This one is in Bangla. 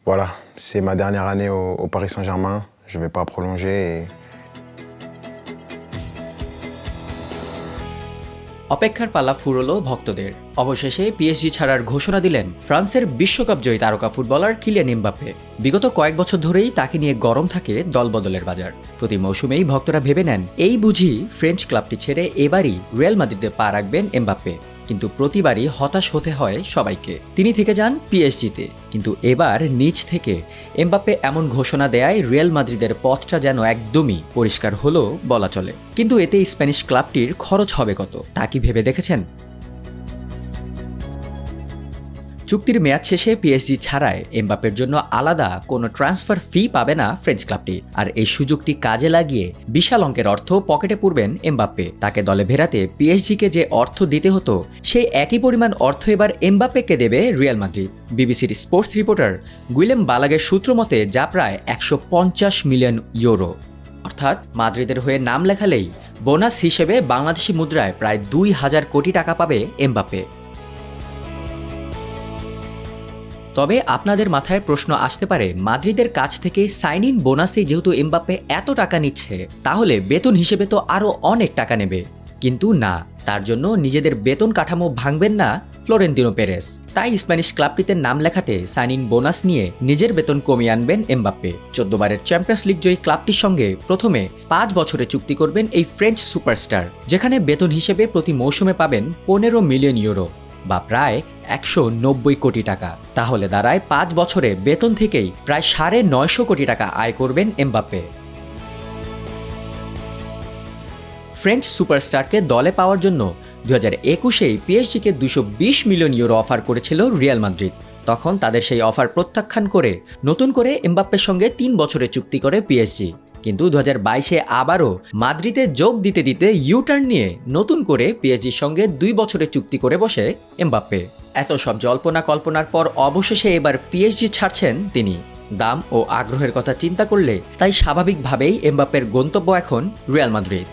Voilà, c'est ma dernière année au Paris Saint-Germain. Je ne vais pas prolonger. অপেক্ষার পালা ফুরলো ভক্তদের। অবশেষে পিএসজি ছাড়ার ঘোষণা দিলেন ফ্রান্সের বিশ্বকাপ জয়ী তারকা ফুটবলার কিলিয়ান এমবাপ্পে। বিগত কয়েক বছর ধরেই তাকে নিয়ে গরম থাকে দলবদলের বাজার। প্রতি মৌসুমেই ভক্তরা ভেবে নেন এই বুঝি ফ্রেঞ্চ ক্লাবটি ছেড়ে এবারই রিয়াল মাদ্রিদে পা রাখবেন এমবাপ্পে। কিন্তু প্রতিবারই হতাশ হতে হয় সবাইকে। তিনি থেকে যান পিএসজিতে, কিন্তু এবার নিজ থেকে এমবাপ্পে এমন ঘোষণা দেয়ায় রিয়াল মাদ্রিদের পথটা যেন একদমই পরিষ্কার হলো বলা চলে। কিন্তু এতে স্প্যানিশ ক্লাবটির খরচ হবে কত তা কি ভেবে দেখেছেন? চুক্তির মেয়াদ শেষে পিএসজি ছাড়ায় এমবাপ্পের জন্য আলাদা কোনো ট্রান্সফার ফি পাবে না ফ্রেঞ্চ ক্লাবটি। আর এই সুযোগটি কাজে লাগিয়ে বিশাল অঙ্কের অর্থ পকেটে পুরবেন এমবাপ্পে। তাকে দলে ভেড়াতে পিএসজিকে যে অর্থ দিতে হতো সেই একই পরিমাণ অর্থ এবার এমবাপ্পেকে দেবে রিয়াল মাদ্রিদ। বিবিসির স্পোর্টস রিপোর্টার গুইলেম বালাগের সূত্র মতে যা প্রায় 150 মিলিয়ন ইউরো। অর্থাৎ মাদ্রিদের হয়ে নাম লেখালেই বোনাস হিসেবে বাংলাদেশি মুদ্রায় প্রায় 2000 কোটি টাকা পাবে এমবাপ্পে। তবে আপনাদের মাথায় প্রশ্ন আসতে পারে, মাদ্রিদের কাছ থেকে সাইন ইন বোনাসে যেহেতু এমবাপ্পে এত টাকা নিচ্ছে, তাহলে বেতন হিসেবে তো আরও অনেক টাকা নেবে। কিন্তু না, তার জন্য নিজেদের বেতন কাঠামো ভাঙবেন না ফ্লোরেন্তিনো পেরেস। তাই স্প্যানিশ ক্লাবটিতে নাম লেখাতে সাইন ইন বোনাস নিয়ে নিজের বেতন কমিয়ে আনবেন এমবাপ্পে। 14 বারের চ্যাম্পিয়ন্স লিগ জয়ী ক্লাবটির সঙ্গে প্রথমে 5 বছরে চুক্তি করবেন এই ফ্রেঞ্চ সুপারস্টার, যেখানে বেতন হিসেবে প্রতি মৌসুমে পাবেন 15 মিলিয়ন ইউরো বা প্রায় 190 কোটি টাকা। তাহলে দাঁড়ায় 5 বছরে বেতন থেকেই প্রায় 950 কোটি টাকা আয় করবেন এমবাপ্পে। ফ্রেঞ্চ সুপারস্টারকে দলে পাওয়ার জন্য 2021-এই পিএসজিকে 220 মিলিয়ন ইউরো অফার করেছিল রিয়াল মাদ্রিদ। তখন তাদের সেই অফার প্রত্যাখ্যান করে নতুন করে এমবাপ্পের সঙ্গে 3 বছরে চুক্তি করে পিএসজি। কিন্তু 2022-এ আবারও মাদ্রিদে যোগ দিতে দিতে ইউটার্ন নিয়ে নতুন করে পিএসজির সঙ্গে 2 বছরে চুক্তি করে বসে এমবাপ্পে। এত সব জল্পনা কল্পনার পর অবশেষে এবার পিএসজি ছাড়ছেন তিনি। দাম ও আগ্রহের কথা চিন্তা করলে তাই স্বাভাবিকভাবেই এমবাপ্পের গন্তব্য এখন রিয়াল মাদ্রিদ।